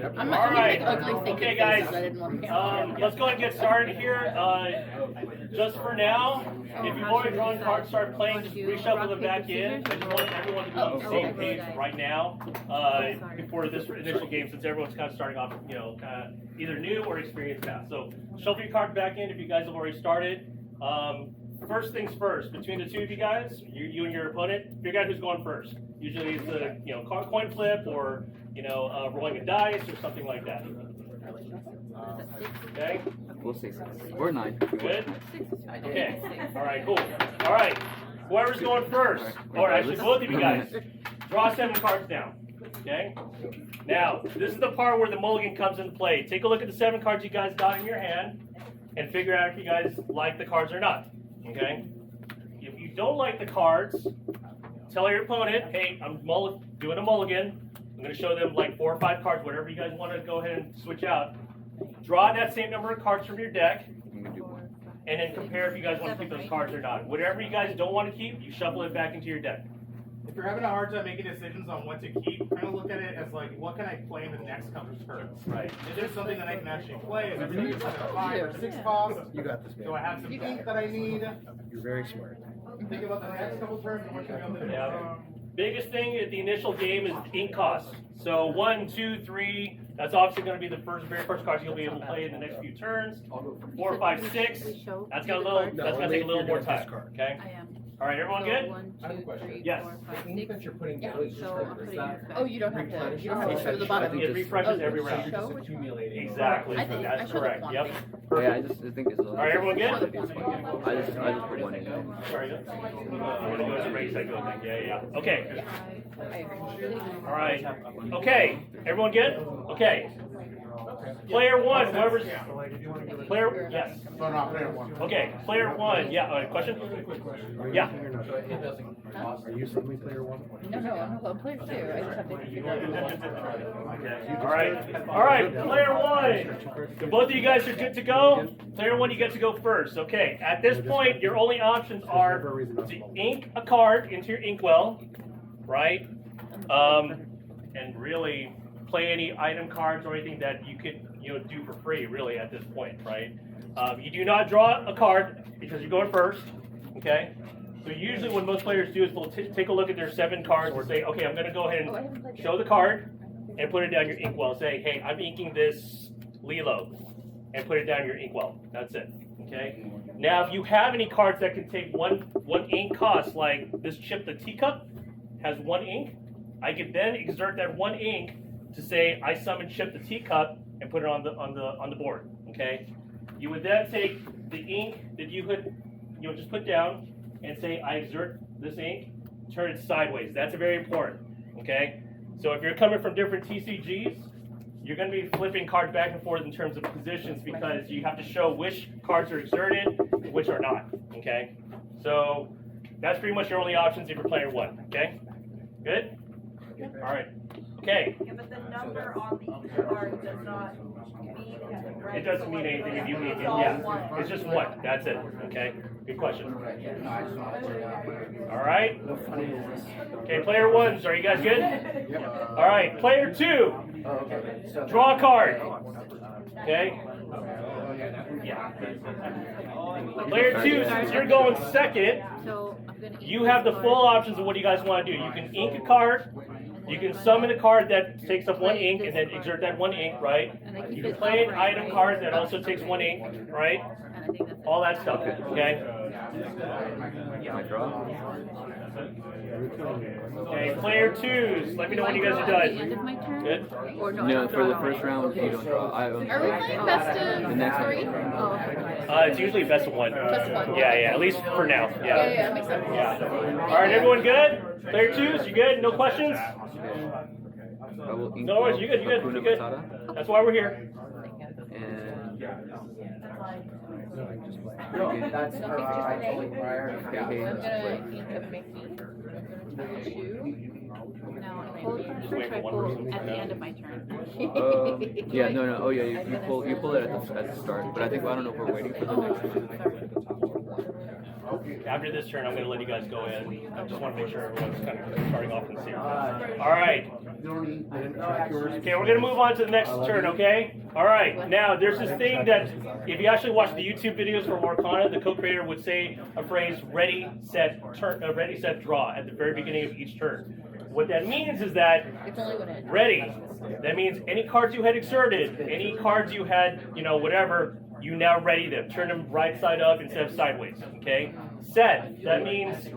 I'm All right. ugly thinking Okay, guys. faces. I didn't want to Let's go ahead and get started here. Just for now, if you've already drawn cards, start playing, just reshuffle them back in. I just want everyone to be on the same page right now before this initial game, since everyone's kind of starting off, either new or experienced now. So shuffle your cards back in if you guys have already started. First things first, between the two of you guys, you and your opponent, figure out who's going first. Usually it's a coin flip or rolling a dice or something like that. Okay. We'll say 6 or 9. Good. Okay. All right. Cool. All right. Whoever's going first, or actually both of you guys, draw 7 cards down. Okay. Now this is the part where the mulligan comes into play. Take a look at the 7 cards you guys got in your hand, and figure out if you guys like the cards or not. Okay. If you don't like the cards, tell your opponent, hey, I'm doing a mulligan. I'm going to show them like 4 or 5 cards, whatever you guys want to go ahead and switch out. Draw that same number of cards from your deck, and then compare if you guys want to keep those cards or not. Whatever you guys don't want to keep, you shuffle it back into your deck. If you're having a hard time making decisions on what to keep, kind of look at it as like, what can I play in the next couple of turns? Right. Is there something that I can actually play? Is there something that's like a 5 or 6 cost? You got this, man. Do I have some ink that I need? You're very smart. Think about the next couple of turns and what should I be able to do. Yeah. Biggest thing at the initial game is ink costs. So 1, 2, 3. That's obviously going to be the very first cards you'll be able to play in the next few turns. 4, 5, 6. That's got a little. That's going to take a little more time. Okay. I am. All right, everyone good? 1, 2, 3, Yes. 4, 5, The ink 6. that you're putting Yeah, down is so just I'm like, putting is that it back. Oh, you don't have to show the bottom. It refreshes every round. Show just which one? accumulating? Exactly. I think I That's showed correct. the Yep. quantity. Yeah, I just think it's a little. All right, everyone good? I just put 1 in. Sorry. I'm going to go to race. Yeah. Okay. I agree. All right. Okay. Everyone good? Okay. Player 1, whoever's player. Yes. No, no, player 1. Okay. Player 1. Yeah. Question? Yeah. Are you suddenly player 1? No, I'm a player 2. I just have to figure out who wants it. All right. All right. Player 1. So both of you guys are good to go. Player 1, you get to go first. Okay. At this point, your only options are to ink a card into your inkwell, right? And really play any item cards or anything that you could do for free, really, at this point, right? You do not draw a card because you're going first. Okay. So usually what most players do is they'll take a look at their 7 cards and say, okay, I'm going to go ahead and show the card and put it down your inkwell. Say, hey, I'm inking this Lilo, and put it down your inkwell. That's it. Okay. Now, if you have any cards that can take one ink cost, like this chip, the teacup, has 1 ink, I could then exert that 1 ink to say I summon Chip the teacup and put it on the board. Okay. You would then take the ink that you could just put down and say I exert this ink, turn it sideways. That's very important. Okay. So if you're coming from different TCGs, you're going to be flipping cards back and forth in terms of positions because you have to show which cards are exerted and which are not. Okay. So that's pretty much your only options if you're player 1. Okay. Good. All right. Okay. Yeah, but the number on the card does not mean anything, right? It doesn't mean anything if you mean it. Yeah. It's just 1. That's it. Okay. Good question. All right. Okay. Player 1s. Are you guys good? All right. Player 2. Draw a card. Okay. Yeah. Player 2, since you're going second, So I'm gonna you have the full options of what you guys want to do. You can ink a card. You can summon a card that takes up 1 ink and then exert that 1 ink, right? You can play an item card that also takes 1 ink, right? And I think that's All that stuff, okay? My draw. Okay, player 2s. Let me know when you guys are At the end done. of my turn? Good? Or no, No, for the first round, you don't draw. I only Are we playing best The next of one. 3? Oh, okay. It's usually best of 1. Best of 1. Yeah, at least for now. Yeah, that makes sense. Yeah. All right, everyone good? Player 2s, you good? No questions? I will ink No worries, you good, Hakuna you good. Matata, That's why we're here. and No, that's totally prior. I'm gonna ink up Mickey. 2. Now I pull the card first, I pull at the end of my turn. yeah, no, oh yeah, you pull it at the start, but I don't know if we're waiting for the next one. After this turn, I'm going to let you guys go in. I just want to make sure everyone's kind of starting off in series. All right. Okay, we're gonna move on to the next turn, okay? Alright, now there's this thing that if you actually watch the YouTube videos for Lorcana, the co-creator would say a phrase ready, set, turn, ready, set, draw at the very beginning of each turn. What that means is that ready, that means any cards you had exerted, any cards you had, you know, whatever, you now ready them. Turn them right side up instead of sideways, okay? Set, that means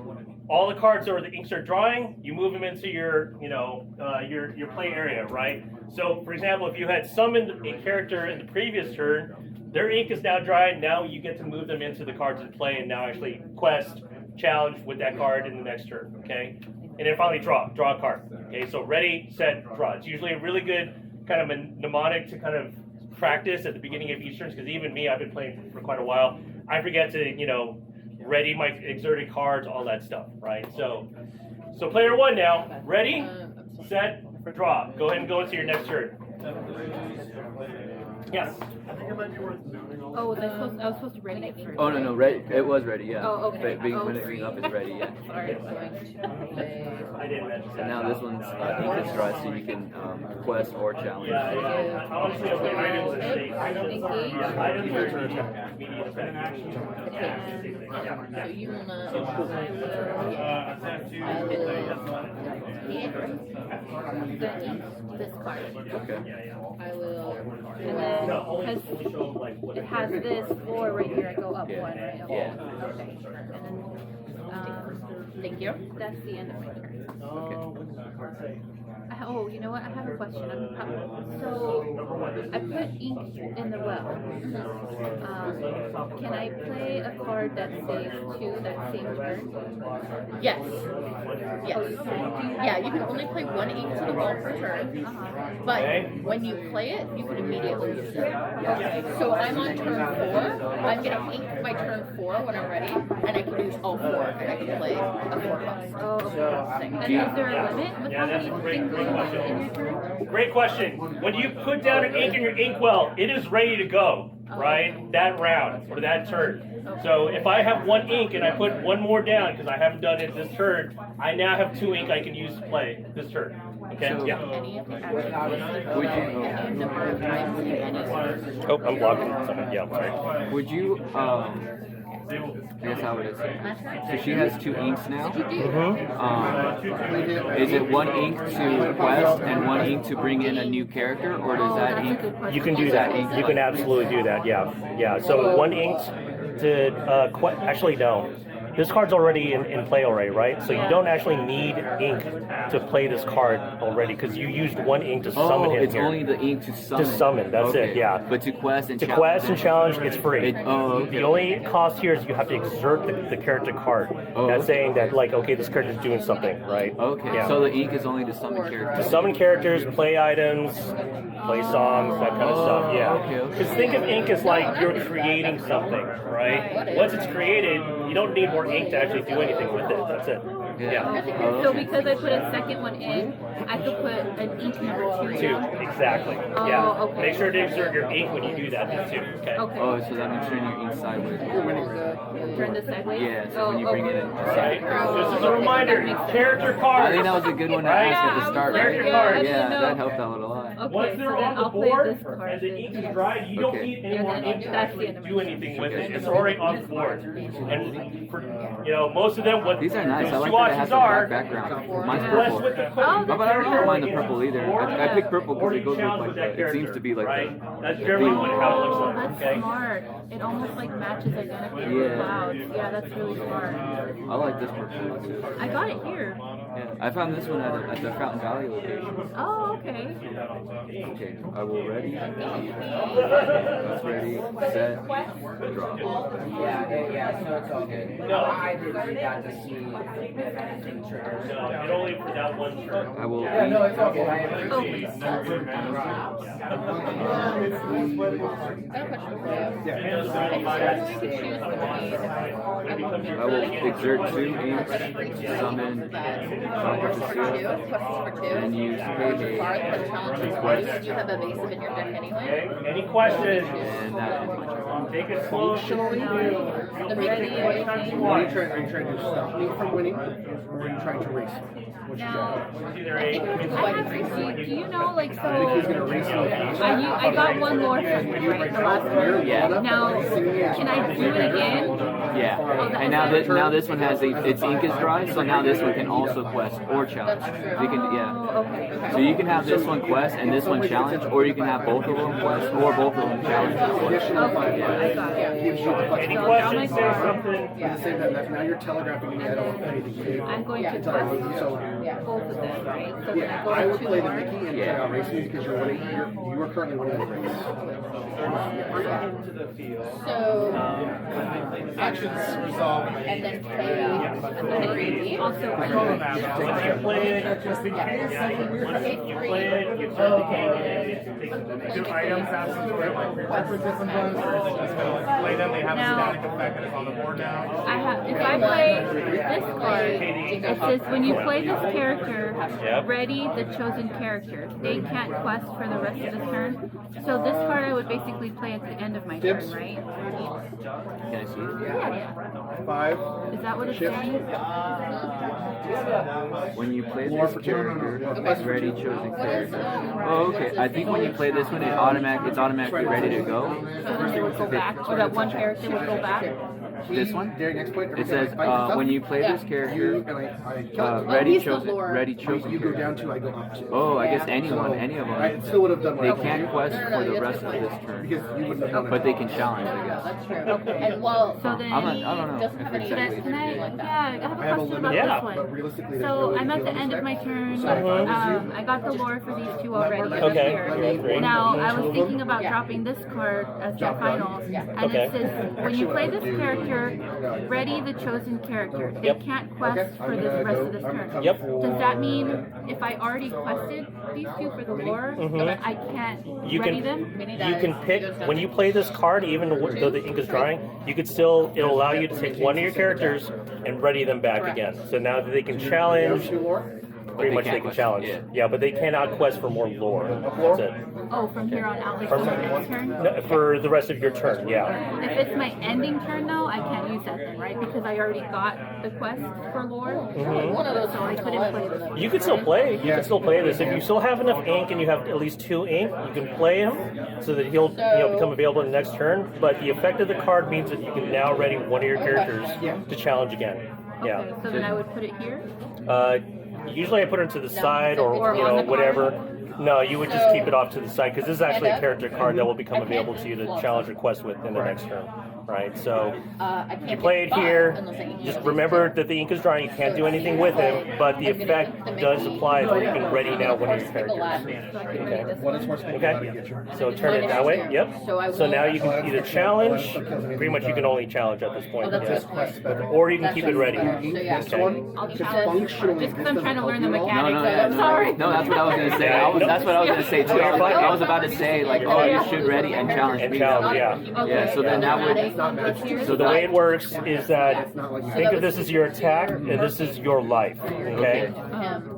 all the cards or the inks are drawing, you move them into your, you know, your play area, right? So, for example, if you had summoned a character in the previous turn, their ink is now dry, now you get to move them into the cards in play and now actually quest, challenge with that card in the next turn, okay? And then finally draw a card, okay? So ready, set, draw. It's usually a really good kind of a mnemonic to kind of practice at the beginning of each turn, because even me, I've been playing for quite a while, I forget to, you know, ready my exerted cards, all that stuff, right? So player one now, ready, set, draw. Go ahead and go into your next turn. Yes. Oh, was I supposed to ready it first? Oh no, ready. It was ready. Yeah. Oh, okay. When it brings up, it's ready. Yeah. Sorry. I didn't mention And that. now this one's ink is dry, so you can quest or challenge. Yeah. Honestly, okay, items are safe. Yeah, items are immediate effect. So you will not. This card. Okay. I will, and then because it has this floor right here, I go up one, right? Up Yeah. one. Okay. And then, thank you. That's the end of my turn. Oh, you know what? I have a question. So I put ink in the well. Can I play a card that saves 2 that same turn? Yes. Yeah, you can only play 1 ink to the wall per turn. But when you play it, you can immediately use it. So I'm on turn 4. I'm gonna ink my turn 4 when I'm ready, and I can use all 4, and I can play a 4+. Oh, okay. And is there a limit with how many things in your turn? Great question. When you put down an ink in your inkwell, it is ready to go, right? That round or that turn. So if I have 1 ink and I put 1 more down because I haven't done it this turn, I now have 2 ink I can use to play this turn. Okay? So, Yeah. Any of the actions? Would Any number of times in any Oh, I'm blocking something. Yeah, sorry. Would you I guess how it is. So she has 2 inks now. Is it 1 ink to quest and 1 ink to bring in a new character, or does that ink? You can do that. You can absolutely do that. Yeah. Yeah. So 1 ink to actually no. This card's already in play already, right? So you don't actually need ink to play this card already because you used 1 ink to summon him it's here. only the ink to summon. To summon, that's it, yeah. But to quest and challenge. Quest and challenge, it's free. Okay. The only cost here is you have to exert the character card. That's saying that, like, okay, this character's doing something, right? Okay. Yeah. So the ink is only to summon characters. To summon characters, play items, play songs, that kind of stuff, yeah. Okay. Because think of ink as like you're creating something, right? Once it's created, you don't need more ink to actually do anything with it. That's it. Yeah. So because I put a second one in, I could put an ink number 2 Two, down? exactly. Oh, Yeah. okay. Make sure to exert your ink when you do that too. Okay. Okay. Oh, so that means turn your ink sideways. Turn this sideways? Yeah, so when you bring it in. Right. Just as a reminder, character cards. I think that was a good one to Right? ask at the start, Character right? cards. Yeah, No. that helped out a lot. Okay, Once so they're then on the I'll play board this card. and the ink is dry, you don't Okay. need any more And then ink to that's the actually end of do my anything turn. with it. It's already on the board. And for, you know, most of them, what These are nice. I those like two that it has options the are, black background. Mine's quest purple. with the Oh, But I don't mind the purple either. I picked purple because it goes with like the, it seems to be like right? the, That's generally what how it looks Oh, like. that's Okay. smart. It almost like matches identically with Yeah. clouds. Yeah, that's really smart. I like this purple one too. I got it here. Yeah, I found this one at the Fountain Valley location. Oh, okay. Okay, I will ready. That's ready, set, draw. Yeah, so it's all good. No. I didn't read that to see if anything triggers. No, it only for that one turn. I will Yeah, no, it's all good. I Oh, appreciate it. I have a question for you. Yeah. To choose between I will exert 2 inks, summon questions for 2, and use Hey card Hey, that challenges 2. You have evasive in your deck anyway. Okay. Any questions? and that ends my turn. Take it slow. The ready Are you trying to stop me from winning, or are you trying to race? Now, It's either a. do you know, like, so, I got one lore from you, right, the last one? Yeah. Now, can I do it again? Yeah. And now this one has its ink is dry, so now this one can also quest or challenge. You can Okay. So you can have this one quest and this one challenge, or you can have both of them quest or both of them challenge. Okay, I got it. Any questions? Say something. Say that now you're telegraphing me. I don't want anything. I'm going to quest both of them, right? So when I go I would to play the lore, Mickey and try out racing because you are currently winning the race. So, Actions resolve. and then play. also, Once you play it, once you play it, you start the game and it takes Do items have some sort of like prerequisites sometimes, or is it just gonna like play them? They have a Now- static effect and it's on the board now. if I play this card, it says when you play this character, Yep. ready the chosen character. They can't quest for the rest of the turn. So this card I would basically play at the end of my turn, right? Can I see it? Yeah. 5. Is that what it's saying? When you play this character, ready chosen character. Oh, okay. I think when you play this one, it's automatically ready to go. So then they would go back, or that one character would go back. This one, During next point, it says when you play this character, I kill it. ready he's the chosen, Lord. ready chosen You go down character. 2, I go up 2. Oh, I guess any of I them. still would have done They what I can't quest No, for the you have rest to of play. this turn, because you wouldn't have done but it. they can challenge, I guess. That's true. And well, So then, I don't know doesn't if have any exactly. Can I, like that. yeah, I have a question about Yeah. this But one. realistically, there's So no way I'm to at deal the with end of that. my turn. So if I was you- I got the lore for these two already. Okay. Here. Now I was thinking about dropping this card as the final, and Okay. it says when you play this character, ready the chosen character. They Yep. can't quest for the rest of this turn. Yep. Does that mean if I already quested these two for the lore, I can't You ready can them? you can pick when you play this card, even though the ink is drying, you could still it'll allow you to take one of your characters and ready them back again. So now that they can challenge, pretty much they can challenge. Yeah, but they cannot quest for more lore. That's it. Oh, from here on out, like From- the next turn. No, for the rest of your turn, yeah. If it's my ending turn though, I can't use that then, right? Because I already got the quest for lore. one of those So I couldn't play this. You could still play. You can still play this if you still have enough ink and you have at least 2 ink. You can play him so that he'll become available in the next turn. But the effect of the card means that you can now ready one of your characters to challenge again. Yeah. Okay, so then I would put it here. Usually I put it to the side or Or on the whatever. No, you would just keep it off to the side because this is actually a character card that will become available to you to challenge or quest with in the next turn. Right, so I can't you play it pick here. five unless I can Just use remember that the ink is drying. You can't do anything with him, but the effect does apply where you can ready now one of your characters. So I could ready this What is one. horse Okay, so turn it that way. Yep. So now you can either challenge. Pretty much, you can only challenge at this point. Yeah. Or you can keep it ready. This Okay. one, I'll because challenge. functionally, Just because I'm trying to learn the No, mechanics. no, yeah, I'm sorry. no, that's what I was gonna say. That's what I was gonna say too. I was about to say like, oh, you should ready and challenge And me. challenge, yeah. Yeah, so then that would. So the way it works is that think of this as your attack and this is your life. Okay.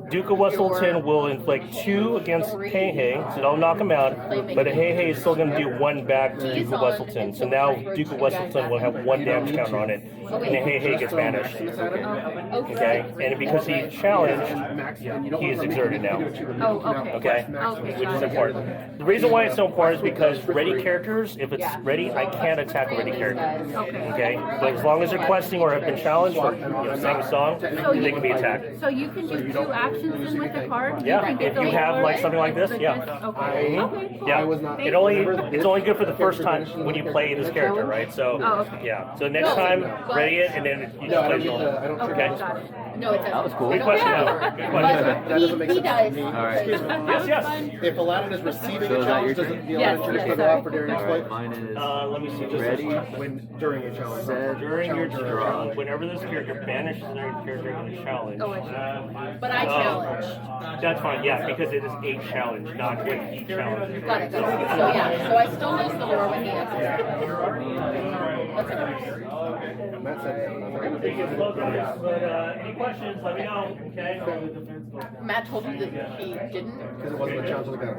Duke of Westleton will inflict 2 against Hey Hey, so don't knock him out. But Hey Hey is still going to do 1 back to Duke of Westleton. So now Duke of Westleton will have 1 damage counter on it, and Hey Hey gets banished. Okay, and because he challenged, he is exerted now. Oh, okay. Okay, Okay, which is got it. important. The reason why it's so important is because ready characters, if it's ready, I can't attack a ready character. Okay, but as long as they're questing or have been challenged or sang a song, they can be attacked. So you can do 2 actions in with the card? Yeah, can get if the you have lore like something like this, with yeah. this? Okay. Okay, cool. Yeah, it's only good for the first time when you play this character, right? So Oh, okay. yeah, so next time ready it and then you just play it normal. Okay, Okay. got it. No, it doesn't. That was cool. Good question. though. Good question. But he does. All right. Yes, yes. if Aladdin is receiving So a is that challenge, your doesn't the Yes, Aladdin yes, just sorry. go off for during next All right. fight? Mine is Let me see. Just ready. When during a challenge. Set. During your turn, whenever this character banishes another character in a challenge. Oh, I see. But I challenge. That's fine, yeah, because it is a challenge, not when he challenges. Got it. So yeah, so I still lose the lore when he exercises. That's it. Matt said, I think it's low guys, but Any questions? Let me know. Okay. Matt told you that he didn't. Because it wasn't a challenge of the gun.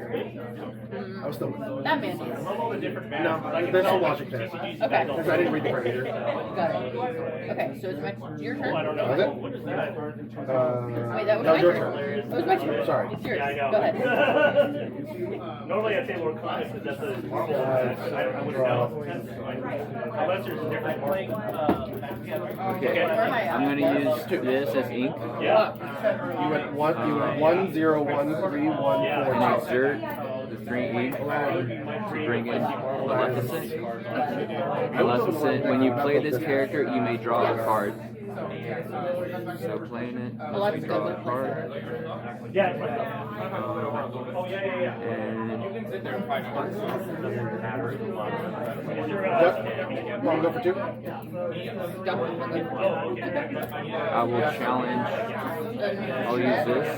I was still. That man is. I love all the different No, maps. there's some logic there. Okay. Because I didn't read the part either. Got it. Okay, so it's your turn. I don't know. Was it? What is that? Wait, that was my your turn. turn. That was my turn. Sorry. It's yours. Yeah, I know. Go ahead. Normally I'd say Lorcana because that's a Marvel set, but I wouldn't know. Unless there's a different one. Okay, I'm gonna use this as ink Yeah. You went 1, 0, 1, 3, 1, 4. and exert the 3 ink to bring in Maleficent. Maleficent, when you play this character, you may draw a card. So playing it, Well, that's good. draw a card, Yeah. Oh, yeah. and Is there, Yep. Want to go for 2? I will challenge. I'll use this.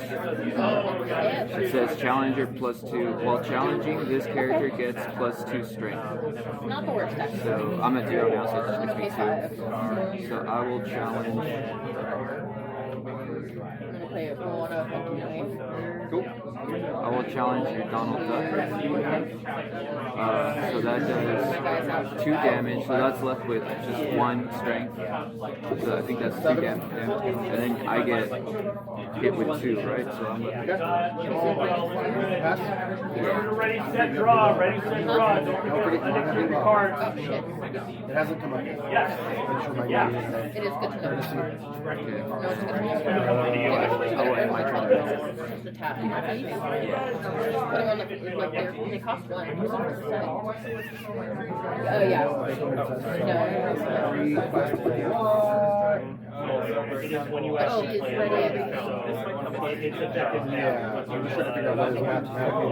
It says challenger +2. While challenging, this character gets +2 strength. Not the worst, actually. So I'm at 0 now, so it just I'm gives me gonna pay 2. 5. So I will challenge. I'm gonna play it for one of them. Cool. I will challenge your Donald Duck. So that does 2 damage. So that's left with just 1 strength. So I think that's 2 damage. Yeah. And then I get hit with 2, right? So I'm left with Pass. Ready, set, draw. Ready, set, draw. Don't forget to pick your cards. Oh, shit. It hasn't come up yet. Yes. Make sure my Yeah. name is there. It is good to know. Courtesy. No, it's good to know. Oh, and my turn. Just a tap. Put them on like they cost 1. Oh, yeah. Three, No. five, It is when you Oh, actually it's play ready. it. So it's effective now. Yeah, I'm just trying to figure out what is mathematically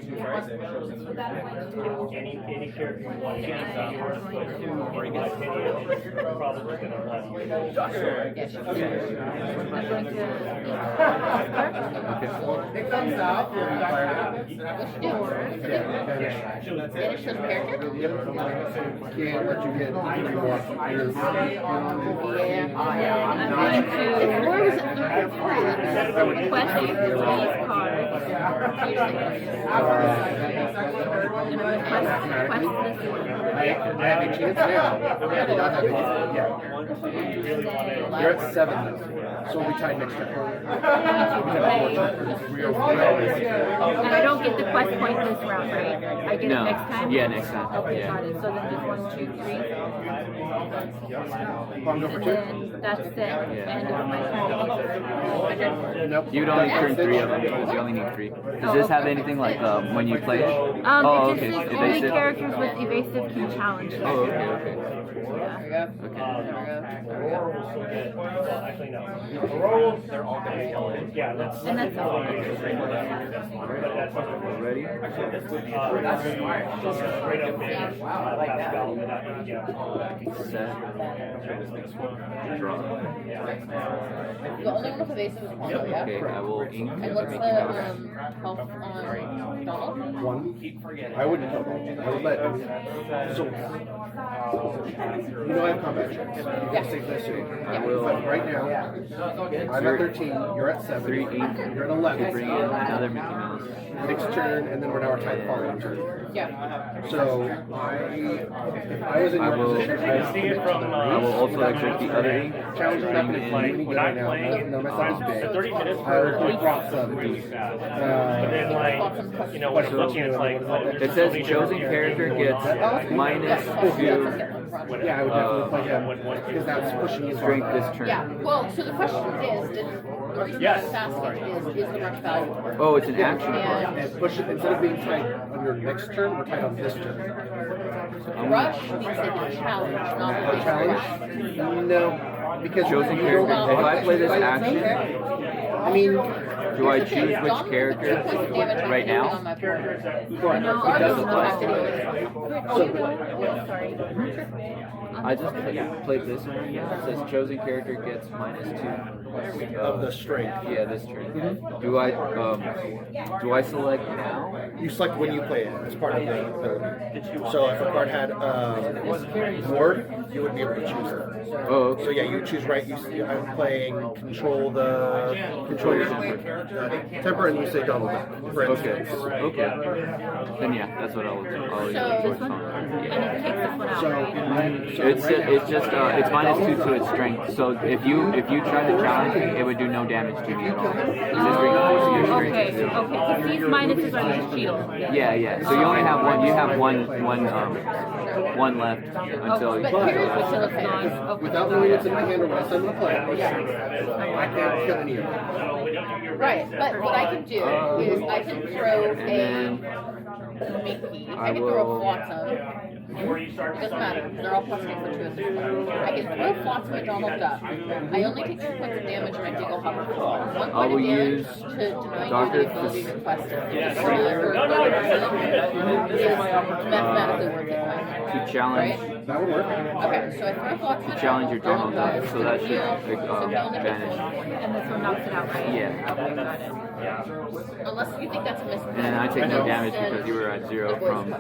the correct decision. Any character you want to get hard, but in my opinion, it's probably going to last. It comes out. Finish the character? Can't let you get what you want. Where was it? Request these cards. I have a chance now. I did not have a chance. Yeah. You're at 7 now. So we'll be tied next turn. And I don't get the quest point this round, right? I get No. it next time? Yeah, next time. Okay, Yeah. got it. So then just 1, 2, 3. Want to go for And 2? then that's it. End of my turn. Nope. You'd only turn 3 of them because you only need 3. Does this have anything like when you play it? Oh, It okay. just says only Evasive. characters with evasive can challenge. Oh, okay, okay. There we go. Okay. Aurora will still get, well, actually, no. Aurora, they're all going to kill it. Yeah, that's. And that's all. But that's Ready? straight up damage. Pascal without any gap. Set. Draw. The only one with evasive is Pondo, yeah? Okay, I will ink And to what's make the you health on Donald? 1. I wouldn't kill them. I would let them. So, you know I have combat checks. You can save this too. I will But right now, I'm at 13, you're at 7, 3 ink you're at to 11. bring in another Mickey Mouse. Next turn, and then we're now tied the following turn. Yeah. So, if I was in I your will- position, I see it from, I will also exert the other ink. challenge is not going to Bring do in any good When right I'm now. playing, None of my stuff is big. 30 minutes I per would drop some. really fast. But then, like, you know, when I'm looking, it's like, oh, there's It so says many chosen different character characters. gets -2 Yeah, I would definitely play him because that's pushing you strength farther. this turn. Yeah, well, so the question is, the reason Yes. I'm asking is the rush value? Oh, it's an action card. And And push it instead of being tied on your next turn, we're tied on this turn. rush means that you challenge, not The really challenge? No, because Chosen you character. don't- If I play this action, I mean, do I choose which character right now? Characters I just played this one right now. It says chosen character gets -2 Of the strength. Yeah, this turn. Do I select now? You select when you play it as part of the. So if a card had ward, you would be able to choose it. Oh, okay. So yeah, you choose right. I'm playing control your temper, and you say double back. For Okay. instance. Okay. Then yeah, that's what I'll use. Choice font. It's just it's -2 to its strength. So if you try to challenge it, it would do no damage to me at all. It's just reinforcing your strength. Okay, because these minuses are just shield. Yeah, yeah. So you only have one. You have one left until you. But here's what's gonna finish. Without knowing what's in my hand or what I send to play, I can't kill any of them. Right, but what I can do is I can throw And then a Mickey. I I can throw a will. Flotsam. It doesn't matter. They're all plus 2 for 2 at this point. I can throw Flotsam at Donald Duck. I only take 2 points of damage and I take a hover. 1 I point will of damage use to deny you Dr. the ability to quest it. It's mathematically worth it. To challenge. That would work. Okay, so I throw Flotsam at Challenge your Donald Duck, so that should vanish. And this one knocks it out, right? Yeah. Okay, got it. Unless you think that's a miss. And then I take no damage because you were at 0 from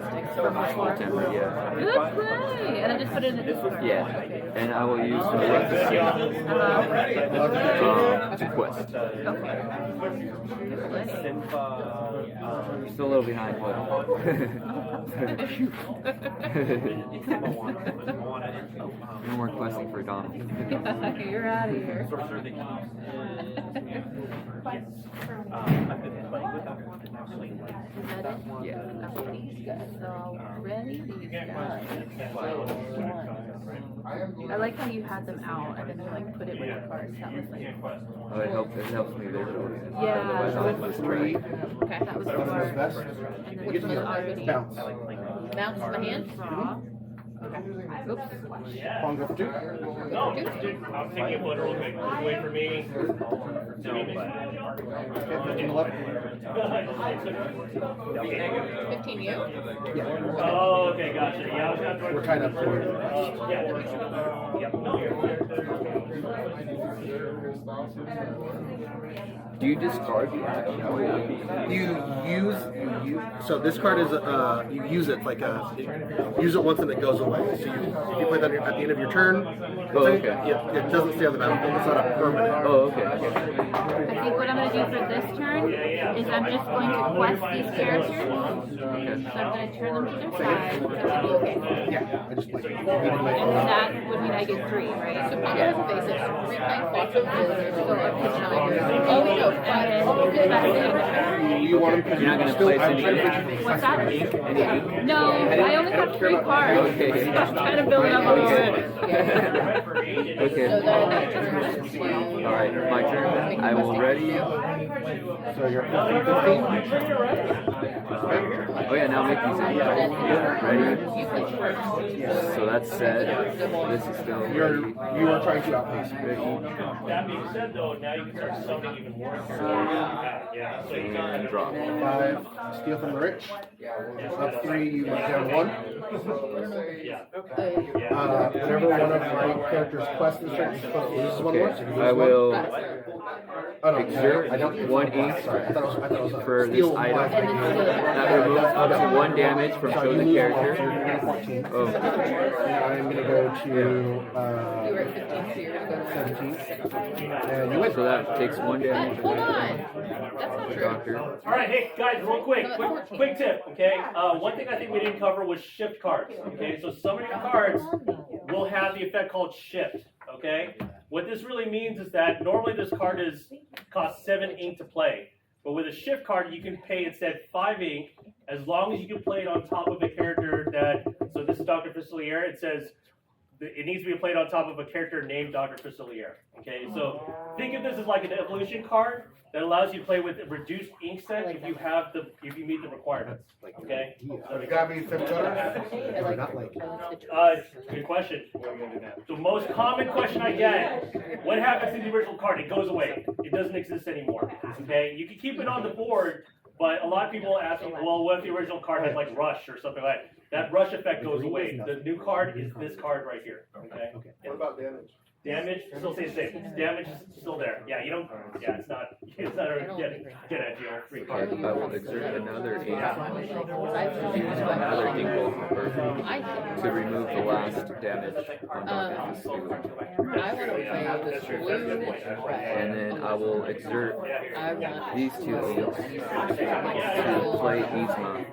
full temper. Yeah. Good play! And I just put it in the discard. Yeah. And I will use to quest. Okay. Still a little behind, but. No more questing for Donald. You're out of here. Yeah. Okay, these guys. So, ready? These guys. I like how you had them out and then you like put it with the cards. That was like. Oh, it helps me visually. Yeah. Otherwise, I would just three. Okay, that was the What's best? And then Which this was already. bounce. Bounce in the hand. Draw. Oops. Pawn go for 2. No, dude, I'm taking a photo real quick. Just wait for me. Okay, 15, 11. 15 you? Yeah. Oh, okay, gotcha. Yeah, I was gonna We're tied up for Do you discard the action? you use so this card is you use it like use it once and it goes away. So you play that at the end of your turn. Oh, okay. It doesn't stay on the battlefield. It's not a permanent. Oh, okay. I think what I'm going to do for this turn is I'm just going to quest these characters. So I'm going to turn them to their side. Yeah, I just like And that would mean I get 3, right? So under the basics, replaying Flotsam is still a pitch nine. Oh, wait, no. you want them to You're not going to place any What's that? any No, I only have 3 cards. Okay. I'm trying to build it up a little bit. Okay. So then I turn to. Alright, my turn. I will ready. So you're 15. Oh yeah, now Mickey's in. Ready? So that's set. This is still ready. You are trying to outpace me. That being said, though, now you can start summoning even more characters. Yeah, so you can And drop. 5, steal from the rich. Up 3, you down 1. Yeah. Whenever one of my characters' quest is this is one more. So you lose I will Oh, no, exert I don't. 1 ink Sorry, I thought it was for this steal item. one. That removes up to 1 damage from So you chosen lose character. 14. Oh, And I'm gonna go to You were at 15, so you're going to go to 17. And you win. so that takes 1 damage. Hold on. That's not true. Doctor. All right, hey guys, real quick tip, okay? One thing I think we didn't cover was shift cards. Okay, so some of your cards will have the effect called shift. Okay, what this really means is that normally this card costs 7 ink to play, but with a shift card you can pay instead 5 ink as long as you can play it on top of a character that. So this is Dr. Kingslayer. It says it needs to be played on top of a character named Dr. Facilier. Okay, so think of this as like an evolution card that allows you to play with a reduced ink set if you meet the requirements. Okay. You got me some I not like. Good question. The most common question I get: what happens to the original card? It goes away. It doesn't exist anymore. Okay, you can keep it on the board, but a lot of people ask me, well, what if the original card has like rush or something like that? That rush effect goes away. The new card is this card right here. Okay. What about damage? Damage still stays the same. Damage is still there. Yeah, you don't. Yeah, it's not a get at you free Okay, card. I will exert another ink. Another I ink roll to remove the last damage on Dr. Facilier. want to play this blue red. And then I will exert I want these two inks to play Yzma.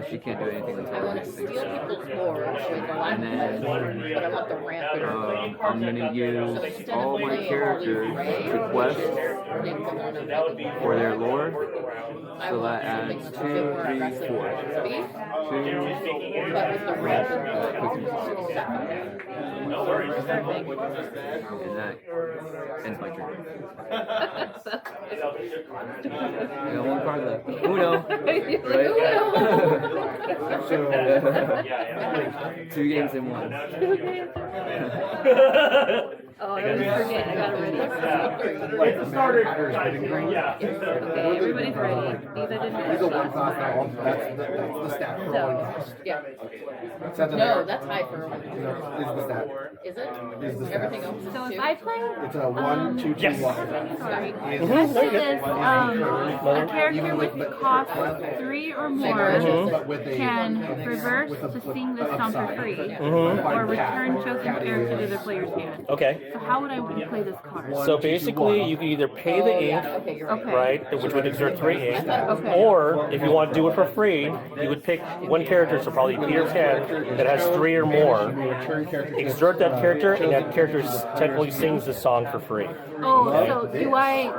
She can't do anything I until want to steal people's boards with the line, And but I want the ramp. I'm gonna use all my characters to quest for their lore, so that adds 2, 3, 4. 2, But with the ramp and the No worries. and that ends my turn. I got one card left. Uno! Right? 2 games in 1. Oh, I always forget. I gotta read this. It's a starter. Yeah. Okay, everybody's ready. These I didn't These are miss. one class now. That's the stat for one class. Yeah. That's No, that's high for one. Is the stat. Is it? Is the Everything stat. else is So if 2? I play, It's a 1, 2, 2, Yes. 1. sorry, if I play this, a character with cost 3 or more But with a can reverse to sing this song for free, or return chosen character to their player's hand. Okay. So how would I play this card? So basically, you can either pay the ink, Okay, you're right. Okay. right, which would exert 3 ink, Okay. or if you want to do it for free, you would pick one character, so probably Peter Pan, that has 3 or more. Return character. Exert that character, and that character technically sings the song for free. Oh, so do I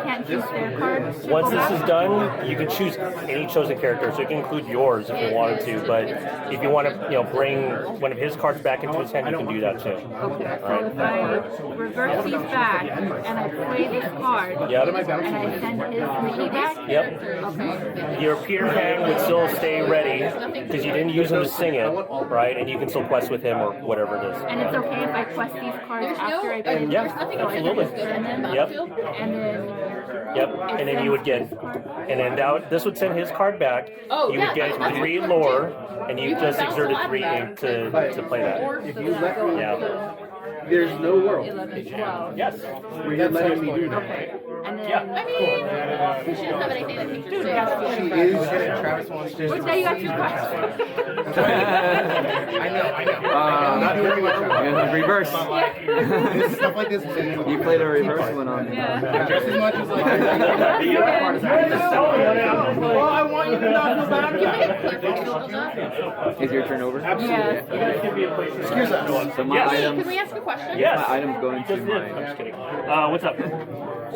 can't choose their card? to Once go this back? is done, you can choose any chosen character, so you can include yours if you wanted to. But if you want to, bring one of his cards back into his hand, you can do that too. Okay, so if I reverse these back and I play this card, Yep. and I send his mini back? Yep. Okay. Your Peter Pan would still stay ready because you didn't use him to sing it, right? And you can still quest with him or whatever it is. And it's okay if I quest these cards There's after I no, play Yeah, absolutely. absolutely. And then Yep. battlefield? and then Yep, and then you would get, and then this would send his card back. Oh, You yeah, would get that's 3 fun lore, too. and you You just can bounce exerted a lot 3 back. ink to play that. If you let me, Yeah. there's no world 11, 12. Yes. where you're letting me do that. Okay. And then, Yeah. I mean, she doesn't have anything that takes her serious. She is. Travis wants to. which day you got 2 cards? I know. Not doing much. Yeah, reverse. This stuff like this is in. You played a reverse one on me. Yeah. Just as much as like. Well, I want you to not feel bad. Is your turn over? Yes. Excuse us. So my Yes. Can items, we ask a question? Yes. my items going to I'm my. just kidding. What's up?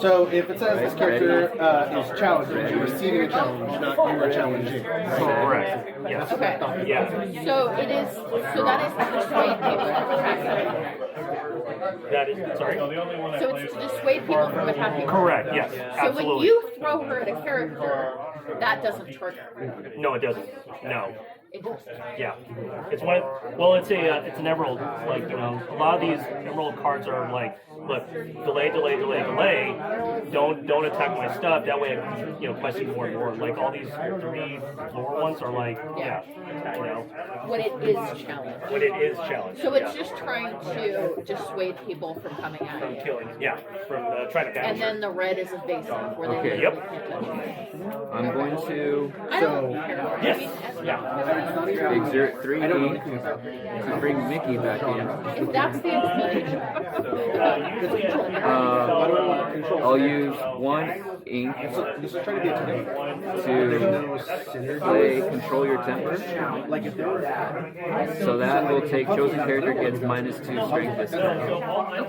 So if it says this character is challenging, you're receiving a challenge, not you are challenging. Correct. Yes. Okay. Yeah. So it is, so that is to dissuade people from attacking. That is, sorry. So it's to dissuade people from attacking. Correct. Yes. So when Absolutely. you throw her at a character, that doesn't trigger. No, it doesn't. No. Interesting. Yeah, it's one. Well, it's an emerald. Like a lot of these emerald cards are like, look, delay. Don't attack my stuff. That way, I'm questing more and more. Like all these 3 lore ones are like, yeah, When it is challenged. when it is challenged. So it's just trying to dissuade people from coming at you. killing. Yeah, from trying to And damage. then the red is evasive, where they Okay. Yep. can't touch you. I'm going to I don't care. Yes. Yeah. exert 3 ink to bring Mickey back in. If that's the explanation. Usually, I'll use 1 ink This is trying to be a time. to play Control Your Temper. Like if there was So that will take chosen character gets -2 strength this turn.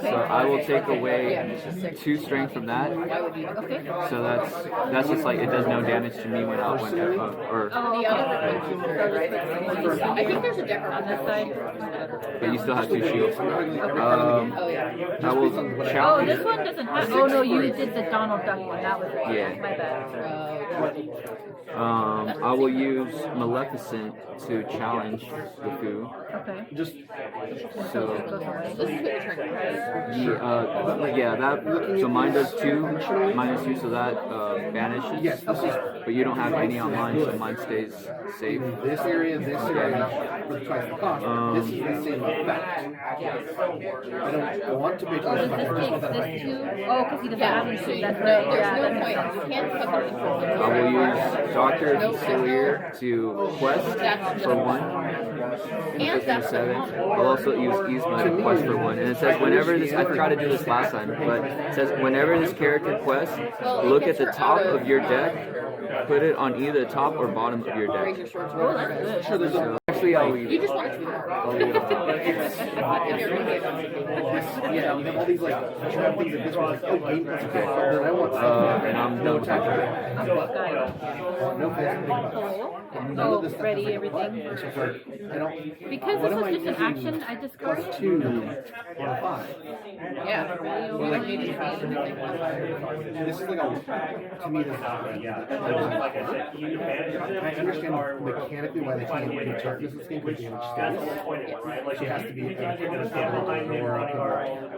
So I will take away 2 strength from that. Okay. So that's just like it does no damage to me when I went or Oh, The other okay. one. I think there's a different On this side. but you still have 2 shields. Oh yeah. I will Oh, challenge. this one doesn't have. Oh no, you did the Donald Duck one. That was right. Yeah. My bad. I will use Maleficent to challenge the foo. Okay. just So Goes away. This is what you're trying to yeah, that so mine does 2 -2, so that vanishes. yes, this is But you don't have any online, so mine stays safe. this area for twice the cost. This is the same effect. I don't want to make Oh, does it this take this too? Oh, because he doesn't have any suit. That's No, right. there's Yeah, no that point. makes sense. You can't fuck up I will use Dr. Kingslayer to quest for 1. And that's 7. I'll also use Yzma to quest for 1. And it says whenever this, I tried to do this last time, but it says whenever this character quests, look at the top of your deck, put it on either the top or bottom of your raise deck. your swords. Oh, that's good. Sure, there's So actually, I'll leave You it. just want it to be more. I'll leave it. If you're gonna get it. yeah, you have all these like you have things that this one's like, oh, game plus okay. Then I want And I'm no done with attack. my turn. Got it. No fancy thing about it. None of this Oh, stuff ready, is like, everything. it's just like, I don't. Because what this am was I just an using action, I discard plus it. 2 on a 5? Yeah. Well, like, this is like a, to me, this is I understand mechanically why they can't do toughness in this game because damage stays. She has to be lower up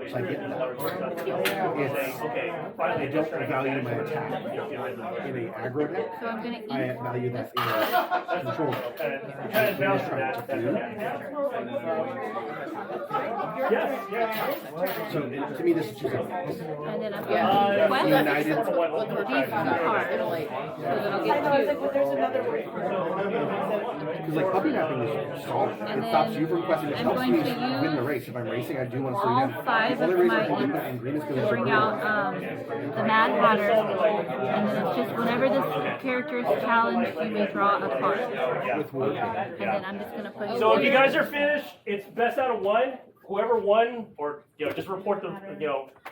so I get that. I don't value my attack in a aggro deck. So I'm gonna I eat. value that in a control deck. I'm just trying to do. So to me, this is 2 seconds. And then I'm Yeah. gonna quest United. these cards. So then I'll get 2. Because like puppy napping is solid. And It stops then you from questing. It I'm helps going me to win the use race. If I'm racing, I do want to slow all down. 5 The only of reason my I can do that in green is because to it's bring out the Mad Hatter. And then it's just whenever this character is challenged, you may draw a card. with wood. And then I'm just gonna put. So if you guys are finished, it's best out of 1. Whoever won, or just report the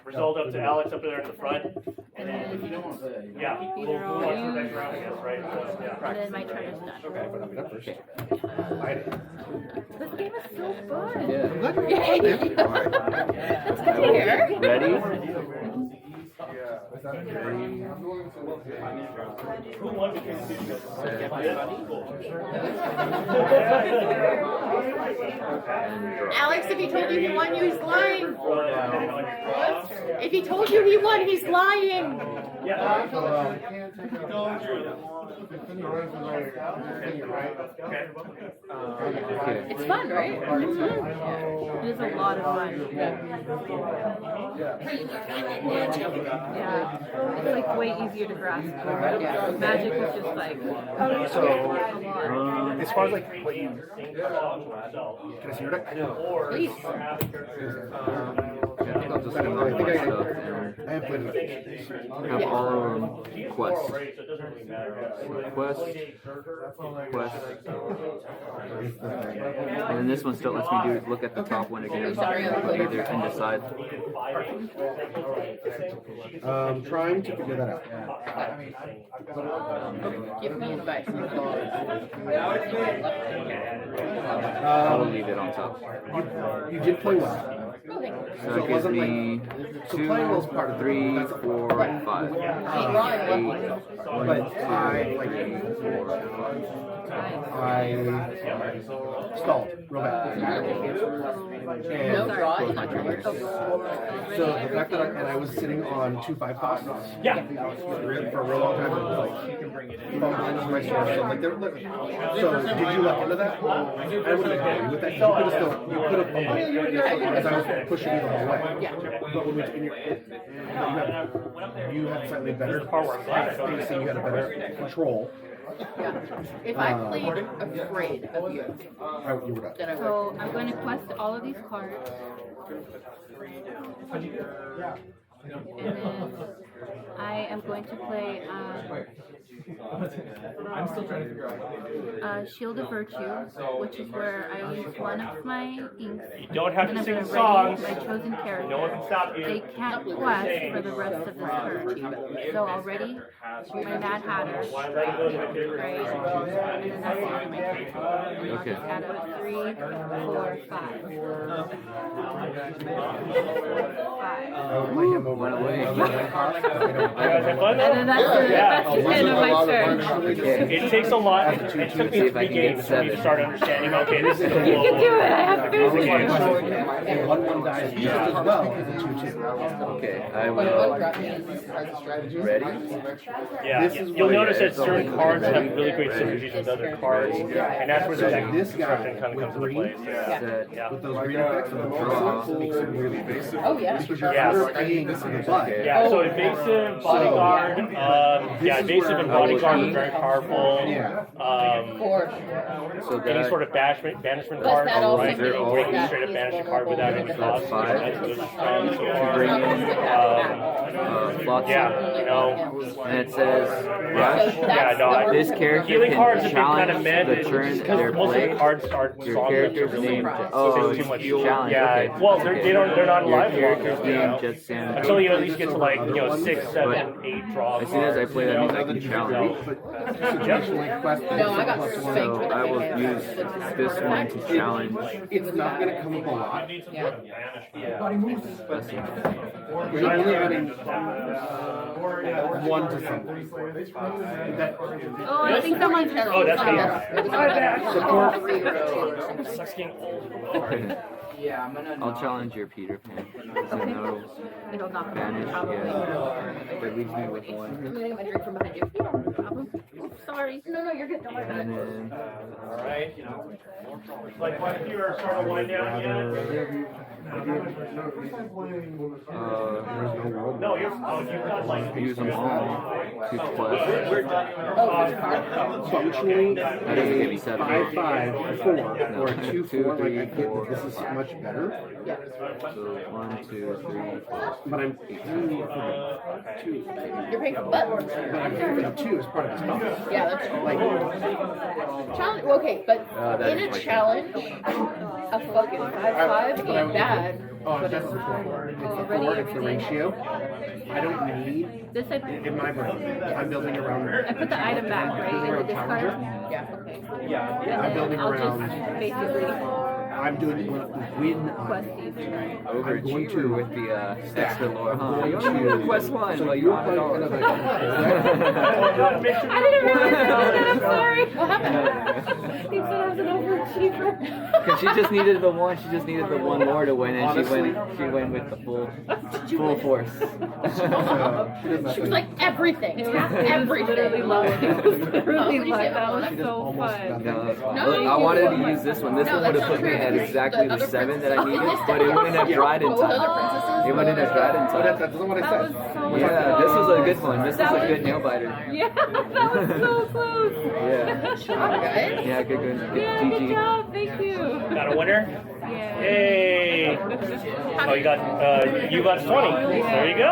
result up to Alex up there in the front, and then yeah, we'll move on to the next round, I guess, right? So, yeah. And then my turn is done. Okay, but I'm up first. This game is so fun. Yeah. That's good to hear. Ready? Who won between the two? Alex, if he told you he won, he's lying. If he told you he won, he's lying. Okay. It's fun, right? It's fun. It is a lot of fun. Yeah. It's like way easier to grasp. Magic was just like a lot. As far as like what you can I see your deck? Please. I think I'll just do my stuff I have played it. and have all quests. Quest. And then this one still lets me look at the top one again. Either and decide. Trying to figure that out. Give me advice. I'll leave it on top. You did play well. So So it it gives wasn't me so playing well is part of it. 3, That's 4, 5. 8. But I like I stalled real bad. No draw in that turn. So the fact that I was sitting on 2/5 costs, Yeah. for a real long time, it was like fumbling with my source. So like, so did you look into that? I would have been happy with that. You could have fumbled as I was pushing you the whole way. Yeah. But when we you had slightly better spacing, you had a better control. Yeah. If I played afraid of you, You were done. then I would. So I'm going to quest all of these cards. And then I am going to play I'm still trying to figure out. Shield of Virtue, which is where I use one of my inks. You don't have and to I'm sing gonna songs. ready my chosen character. No one can stop you. They can't quest for the rest of this turn. So I'll ready my Mad Hatter. Right? And then that's the end of my turn. I'll Okay. just add up 3, 4, 5. 5. Play him over. Went away. You guys have fun? And then that's the end of my turn. It takes a lot. It took me 3 games for me to start understanding, okay, this is a You can do it. I have faith in you. And 1/1 dies just as well as a 2/2. Okay, I will. Ready? Yeah, you'll notice that certain cards have really great synergies with other cards, and that's where the deck This guy construction kind of comes into play. Set. Yeah. with those green effects on the Draw. board makes it really basic. Oh, yeah. Because you're Yeah. paying for the butt. Yeah, so evasive, bodyguard, yeah, evasive and bodyguard are very powerful. Or, So Any that sort of banishment But card, that also right? means Where you can that straight up he's banish a card without any vulnerable cost. Five. Right? So those are strong so far. bring in Flotsam. Yeah, you know. And it says rush. Yeah, no, This character healing cards can have been kind of challenge mad the turn because they're most of the played. cards aren't Your strong enough to character's really name. Oh, take too much. challenge. Yeah, Okay. well, they're not Your alive long character's enough, you know. name just Sam. Until you at least get to like 6, 7, 8 draws. As soon as I play that means I can challenge. Situationally quest. No, I got plus one. spanked So with I a will big hand. use this one to challenge. It's not going to come up a lot. Yeah. You're only adding 1 to something. That, Oh, I think someone's Oh, that's me. support. Yeah, I'm gonna. I'll challenge your Peter Pan. So Okay. no It'll knock me banish. probably. Yeah. That leaves me with I'm 1. gonna get my drink from behind you. No problem. Oops, sorry. No, you're good. Don't worry about And it. then Alright. Like, one of you are starting to wind down yet? No, you've got like. use them all to quest. Functionally, That doesn't give me 7. 5/5 4 or a 2/4. Like I get Four. that this is much better, So 1, 2, 3, 4. but I'm paying for the 2. You're paying for buttons. But I'm paying for the 2 as part of the spell. Yeah, that's true. Like, Challenge. Okay, but that in is a my challenge, a fucking 5/5 ain't bad. oh, that's the 4. It's the 4. It's the ratio. I don't need This I in my brain. I'm building around. I put the item back, right, in the discard? Yeah. Okay. And I'm building then I'll around. just basically I'm doing the win. quest these. Overachiever with the extra lore, huh? I'm You going only to- quest 1, So but you're you want it playing all. kind of like. I didn't realize that. I'm sorry. What happened? He said I was an overachiever. Because she just needed the 1, she just needed the 1 more to win, and she went with the full force. She was like everything. Literally Everything. loved it. Literally loved that was so fun. No, I wanted to use this one. This one would have put me at exactly the 7 that I needed, but it wouldn't have dried in time. It wouldn't have dried in That's time. not what That I was said. so Yeah, this was a good one. This was a good nail biter. Yeah, that was so close. Yeah. Good job, guys. Yeah, good Yeah, good GG. job. Thank you. Got a winner? Yeah. Hey! Oh, you got 20. There you go.